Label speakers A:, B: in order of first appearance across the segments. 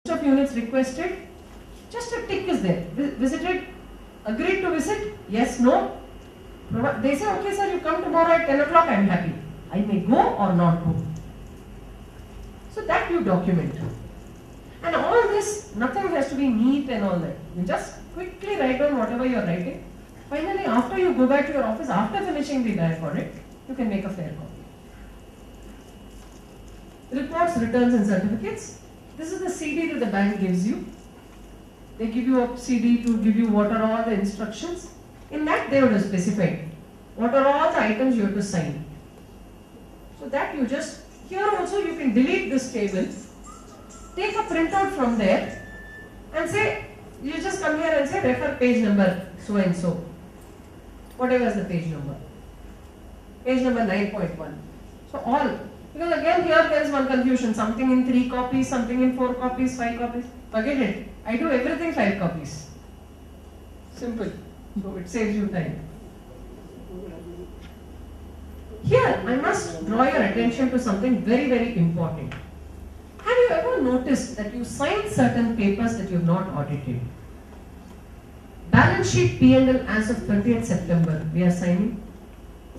A: of units requested, just a tick is there. Visited, agreed to visit, yes, no. They say, okay sir, you come tomorrow at 10 o'clock, I am happy. I may go or not go. So that you document. And all this, nothing has to be neat and all that. You just quickly write down whatever you are writing. Finally, after you go back to your office, after finishing the bank audit, you can make a fair copy. Reports, returns and certificates. This is the CD that the bank gives you. They give you a CD to give you what are all the instructions. In that they would have specified what are all the items you have to sign. So that you just, here also you can delete this table, take a printout from there and say, you just come here and say refer page number so and so. Whatever is the page number. Page number 9.1. So all. Because again here there is one confusion, something in 3 copies, something in 4 copies, 5 copies. Forget it. I do everything 5 copies. Simple. So it saves you time. Here I must draw your attention to something very, very important. Have you ever noticed that you signed certain papers that you have not audited? Balance sheet P&L as of 30th September, we are signing.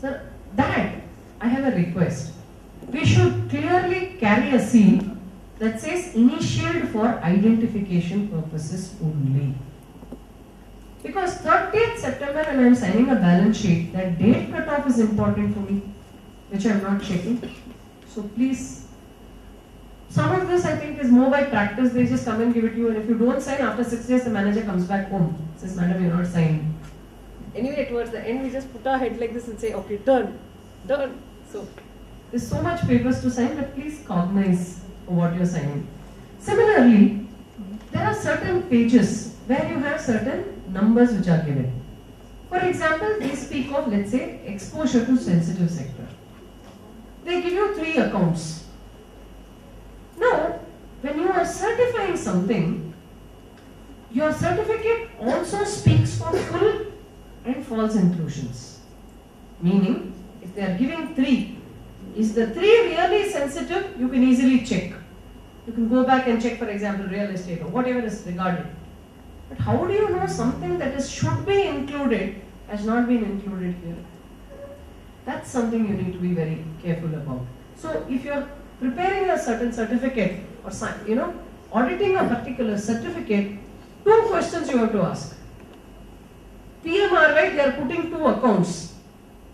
A: Sir, that I have a request. We should clearly carry a seal that says initialed for identification purposes only. Because 30th September when I am signing a balance sheet, that date cutoff is important for me, which I am not checking. So please, some of this I think is more by practice. They just come and give it to you, and if you don't sign, after 6 days the manager comes back home, says, madam, you are not signing. Anyway, towards the end we just put our head like this and say, okay, done. So there's so much papers to sign, but please cognize what you're signing. Similarly, there are certain pages where you have certain numbers which are given. For example, they speak of, let's say, exposure to sensitive sector. They give you 3 accounts. Now, when you are certifying something, your certificate also speaks for full and false inclusions. Meaning, if they are giving 3, is the 3 really sensitive? You can easily check. You can go back and check, for example, real estate or whatever is regarded. But how do you know something that should be included has not been included here? That's something you need to be very careful about. So if you are preparing a certain certificate or auditing a particular certificate, 2 questions you have to ask. PMRY, they are putting 2 accounts.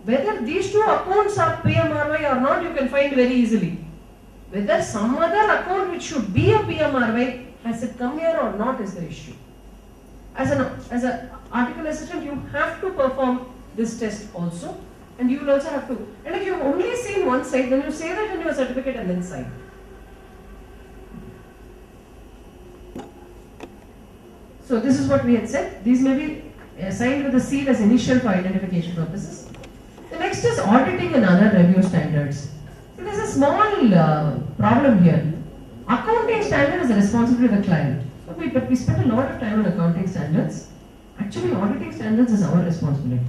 A: Whether these 2 accounts are PMRY or not, you can find very easily. Whether some other account which should be a PMRY, has it come here or not is the issue. As an article assistant, you have to perform this test also, and you will also have to. And if you have only seen one side, then you say that in your certificate and then sign. So this is what we had said. These may be signed with a seal as initial for identification purposes. The next is auditing and other review standards. So there is a small problem here. Accounting standard is the responsibility of the client. But we spend a lot of time on accounting standards. Actually, auditing standards is our responsibility.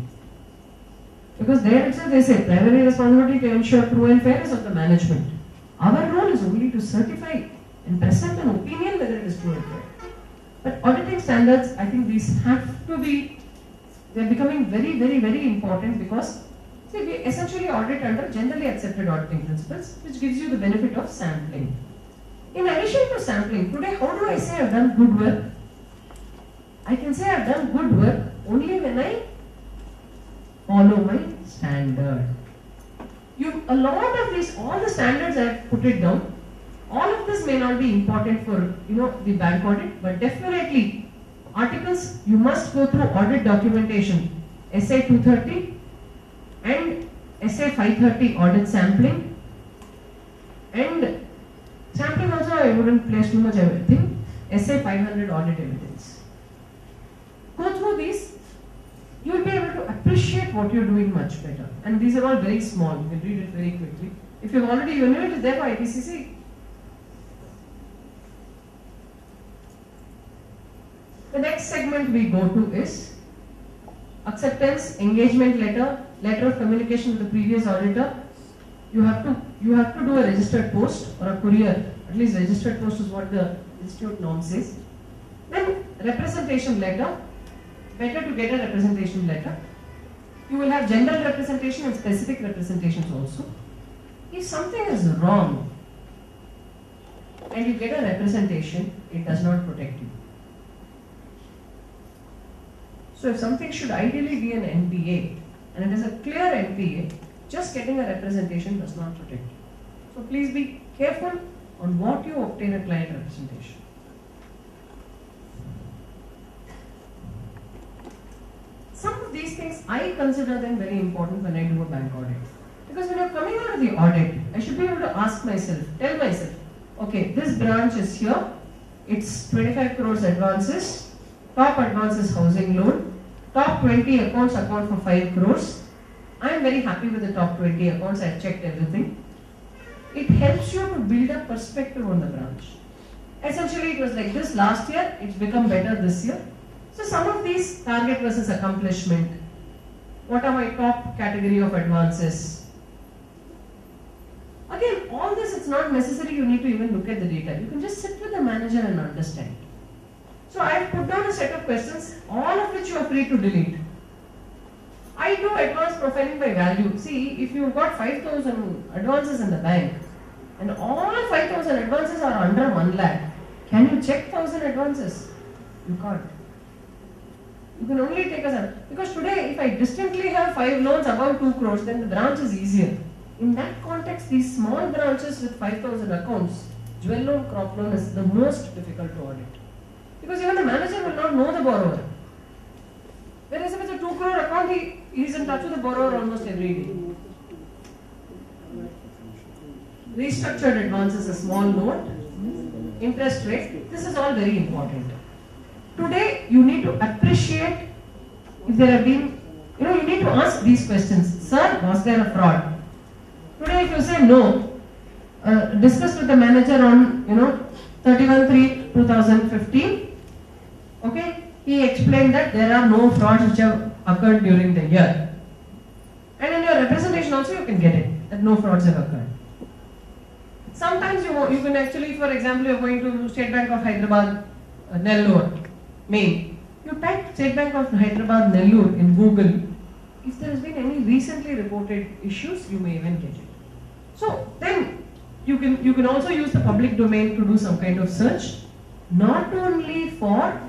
A: Because there itself they say primary responsibility to ensure true and fairness of the management. Our role is only to certify and present an opinion whether it is true and fair. But auditing standards, I think these have to be, they are becoming very, very, very important because see, we essentially audit under generally accepted auditing principles, which gives you the benefit of sampling. In addition to sampling, today how do I say I have done good work? I can say I have done good work only when I follow my standard. A lot of these, all the standards I have put it down. All of this may not be important for the bank audit, but definitely articles you must go through audit documentation, SA 230 and SA 530 audit sampling, and sampling also I wouldn't place too much everything. SA 500 audit evidence. Go through these, you will be able to appreciate what you are doing much better. And these are all very small, you can read it very quickly. If you have already, you know it is there for IPCC. The next segment we go to is acceptance, engagement letter, letter of communication with the previous auditor. You have to do a registered post or a courier. At least registered post is what the institute norm says. Then representation letter, better to get a representation letter. You will have general representation and specific representations also. If something is wrong and you get a representation, it does not protect you. So if something should ideally be an NPA and it is a clear NPA, just getting a representation does not protect you. So please be careful on what you obtain a client representation. Some of these things I consider them very important when I do a bank audit. Because when you're coming out of the audit, I should be able to ask myself, tell myself, okay, this branch is here, it's 25 crores advances, top advance is housing loan, top 20 accounts account for 5 crores. I am very happy with the top 20 accounts, I've checked everything. It helps you to build a perspective on the branch. Essentially, it was like this last year, it's become better this year. So some of these target versus accomplishment, what are my top category of advances? Again, all this, it's not necessary you need to even look at the data. You can just sit with the manager and understand. So I have put down a set of questions, all of which you are free to delete. I do advanced profiling by value. See, if you've got 5,000 advances in the bank and all 5,000 advances are under 1 lakh, can you check 1,000 advances? You can't. You can only take a sample. Because today, if I distinctly have 5 loans above 2 crores, then the branch is easier. In that context, these small branches with 5,000 accounts, jewel loan, crop loan is the most difficult to audit. Because even the manager will not know the borrower. Whereas if it's a 2 crore account, he is in touch with the borrower almost every day. Restructured advances, a small note, interest rate, this is all very important. Today, you need to appreciate if there have been, you need to ask these questions. Sir, was there a fraud? Today, if you say no, discuss with the manager on, 31/3/2015, okay? He explained that there are no frauds which have occurred during the year. And in your representation also you can get it, that no frauds have occurred. Sometimes you can actually, for example, you are going to State Bank of Hyderabad, Nellore, Maine. You type State Bank of Hyderabad, Nellore in Google. If there has been any recently reported issues, you may even get it. So then you can also use the public domain to do some kind of search, not only for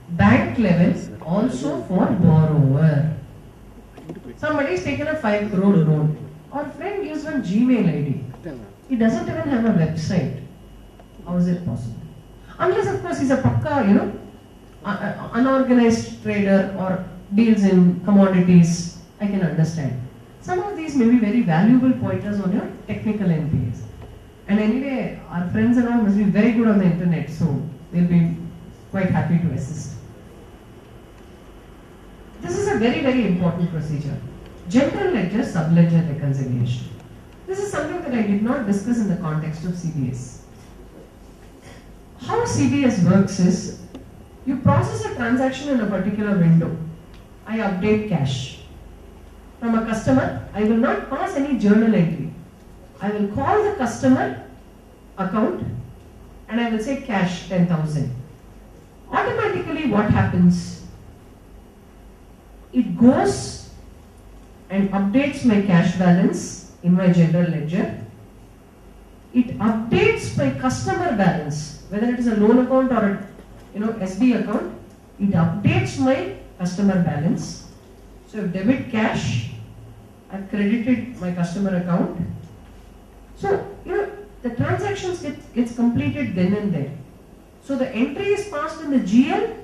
A: bank levels, also for borrower. Somebody is taken a 5 crore loan. Our friend gives one Gmail ID. He doesn't even have a website. How is it possible? Unless, of course, he's a pakka, unorganized trader or deals in commodities, I can understand. Some of these may be very valuable pointers on your technical NPAs. And anyway, our friends and all must be very good on the internet, so they'll be quite happy to assist. This is a very, very important procedure. General ledger, sub-ledger reconciliation. This is something that I did not discuss in the context of CDS. How CDS works is, you process a transaction in a particular window. I update cash. From a customer, I will not pass any journal entry. I will call the customer account and I will say cash 10,000. Automatically what happens? It goes and updates my cash balance in my general ledger. It updates my customer balance, whether it is a loan account or a SB account. It updates my customer balance. So if debit cash, I've credited my customer account. So the transactions gets completed then and there. So the entry is passed in the GL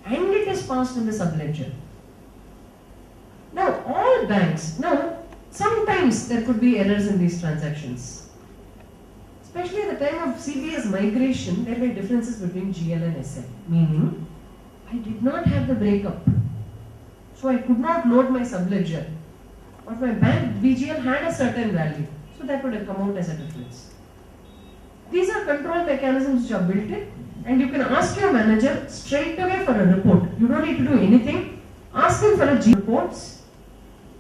A: and it is passed in the subledger. Now all banks, sometimes there could be errors in these transactions. Especially at the time of CBS migration, there were differences between GL and SL. Meaning, I did not have the breakup. So I could not load my subledger. But my bank BGL had a certain value. So that would have come out as a difference. These are control mechanisms which are built in, and you can ask your manager straight away for a report. You don't need to do anything. Ask him for a G reports.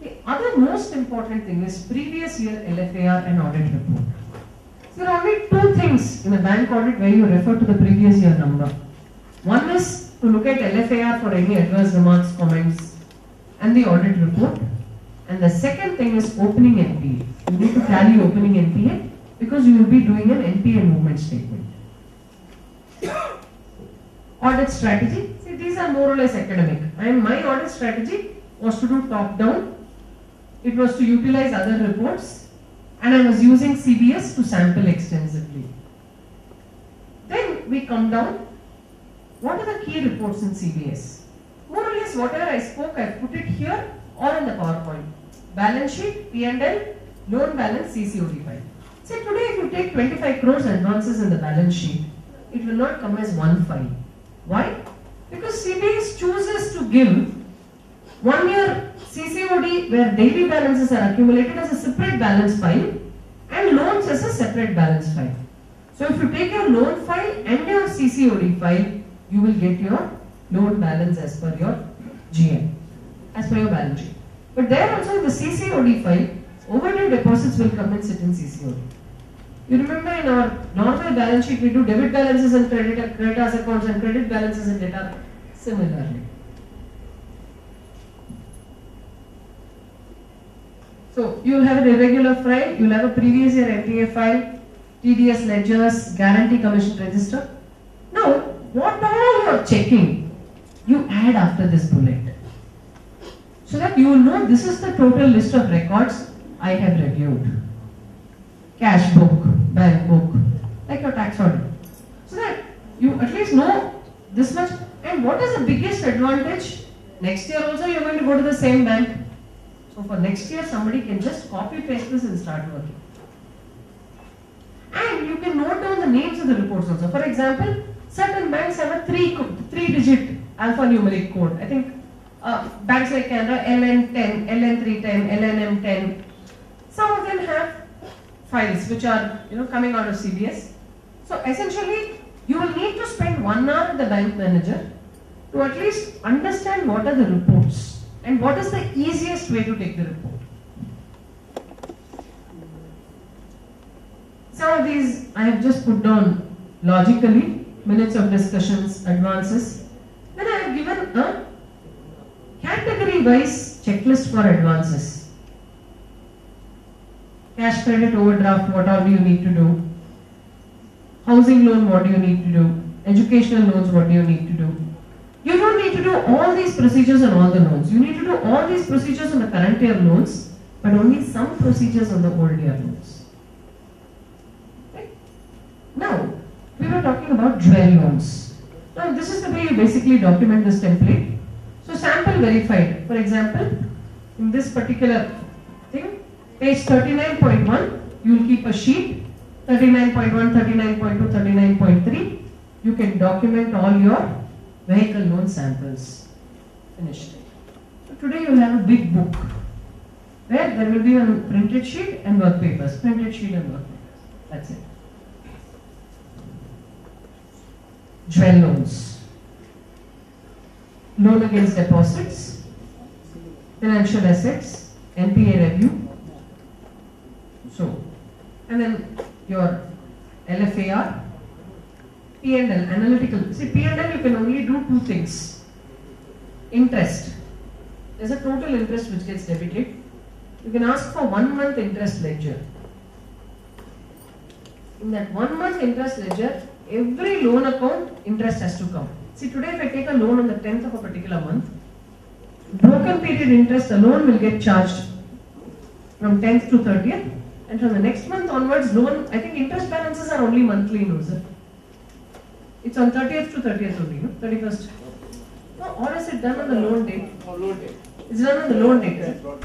A: The other most important thing is previous year LFAR and audit report. There are only two things in a bank audit where you refer to the previous year number. One is to look at LFAR for any adverse remarks, comments, and the audit report. And the second thing is opening NPA. You need to tally opening NPA because you will be doing an NPA movement statement. Audit strategy. See, these are more or less academic. And my audit strategy was to do top down. It was to utilize other reports, and I was using CBS to sample extensively. Then we come down. What are the key reports in CBS? More or less whatever I spoke, I put it here or in the PowerPoint. Balance sheet, P&L, loan balance, CCOD file. Say today if you take 25 crores advances in the balance sheet, it will not come as one file. Why? Because CBS chooses to give 1 year CCOD where daily balances are accumulated as a separate balance file and loans as a separate balance file. So if you take your loan file and your CCOD file, you will get your loan balance as per your GM, as per your balance sheet. But there also in the CCOD file, overdue deposits will come and sit in CCOD. You remember in our normal balance sheet, we do debit balances and creditors accounts and credit balances and debtor similarly. So you will have an irregular file, you will have a previous year NPA file, TDS ledgers, guarantee commission register. Now, what all you are checking, you add after this bullet. So that you will know this is the total list of records I have reviewed. Cash book, bank book, like your tax audit. So that you at least know this much. And what is the biggest advantage? Next year also you are going to go to the same bank. So for next year somebody can just copy paste this and start working. And you can note down the names of the reports also. For example, certain banks have a three-digit alphanumeric code. I think banks like Canada, LN10, LN310, LNM10. Some of them have files which are coming out of CBS. So essentially, you will need to spend 1 hour with the bank manager to at least understand what are the reports and what is the easiest way to take the report. Some of these I have just put down logically, minutes of discussions, advances. Then I have given a category-wise checklist for advances. Cash credit overdraft, what all do you need to do? Housing loan, what do you need to do? Educational loans, what do you need to do? You don't need to do all these procedures on all the loans. You need to do all these procedures on the current year loans, but only some procedures on the old year loans. Okay? Now, we were talking about jewel loans. Now, this is the way you basically document this template. So, sample verified. For example, in this particular thing, page 39.1, you will keep a sheet. 39.1, 39.2, 39.3. You can document all your vehicle loan samples. Finished. So today you will have a big book where there will be a printed sheet and work papers. Printed sheet and work papers. That's it. Jewel loans. Loan against deposits. Financial assets. NPA review. So, and then your LFAR. P&L, analytical. See, P&L you can only do two things. Interest. There's a total interest which gets debited. You can ask for 1 month interest ledger. In that 1 month interest ledger, every loan account interest has to come. See, today if I take a loan on the 10th of a particular month, broken period interest alone will get charged from 10th to 30th, and from the next month onwards, loan, I think interest balances are only monthly, no sir? It's on 30th to 30th only, no? 31st. No, or is it done on the loan date?
B: Loan date.
A: It's done on the loan date, right?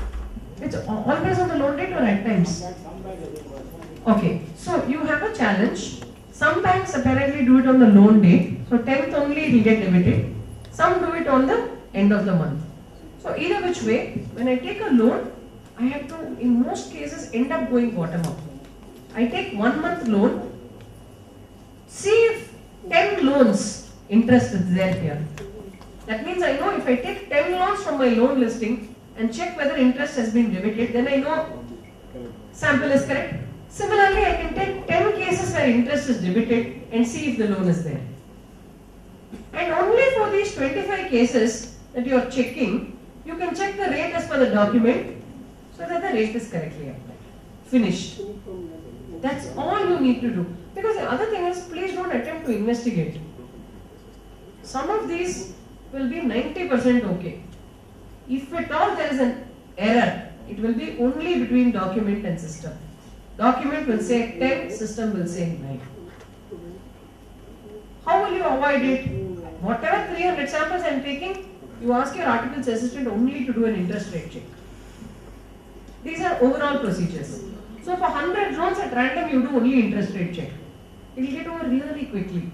A: It's always on the loan date or at times? Okay, so you have a challenge. Some banks apparently do it on the loan date. So 10th only it will get debited. Some do it on the end of the month. So either which way, when I take a loan, I have to, in most cases, end up going bottom up. I take 1 month loan, see if 10 loans interest is there here. That means I know if I take 10 loans from my loan listing and check whether interest has been debited, then I know sample is correct. Similarly, I can take 10 cases where interest is debited and see if the loan is there. And only for these 25 cases that you are checking, you can check the rate as per the document so that the rate is correctly applied. Finished. That's all you need to do. Because the other thing is, please don't attempt to investigate. Some of these will be 90% okay. If at all there is an error, it will be only between document and system. Document will say 10, system will say 9. How will you avoid it? Whatever 300 samples I am taking, you ask your articles assistant only to do an interest rate check. These are overall procedures. So for 100 loans at random, you do only interest rate check. It will get over really quickly.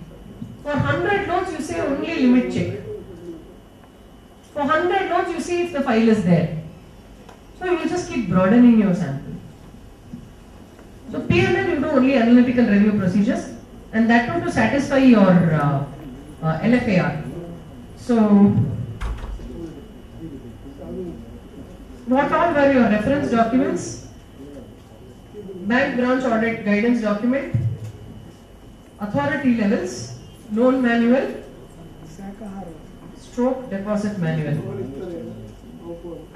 A: For 100 loans, you say only limit check. For 100 loans, you see if the file is there. So you will just keep broadening your sample. So P&L, you do only analytical review procedures, and that too to satisfy your LFAR. So what all were your reference documents? Bank branch audit guidance document, authority levels, loan manual, stroke deposit manual,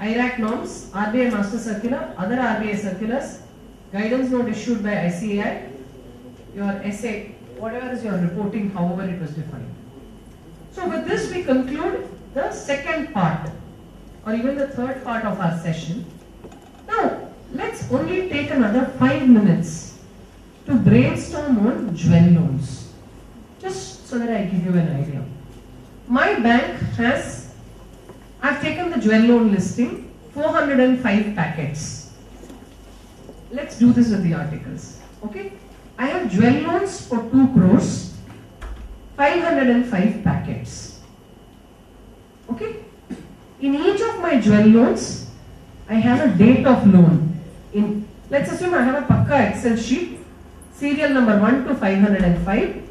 A: IRAC norms, RBI master circular, other RBI circulars, guidance note issued by ICAI, your essay, whatever is your reporting, however it was defined. So with this we conclude the second part or even the third part of our session. Now let's only take another 5 minutes to brainstorm on jewel loans, just so that I give you an idea. My bank has, I've taken the jewel loan listing, 405 packets. Let's do this with the articles. Okay, I have jewel loans for 2 crores, 505 packets. Okay, in each of my jewel loans, I have a date of loan. In, let's assume I have a Pakka Excel sheet, serial number 1 to 505.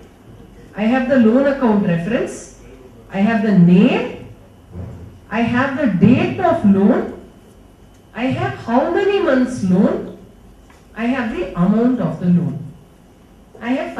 A: I have the loan account reference, I have the name, I have the date of loan, I have how many months loan, I have the amount of the loan. I have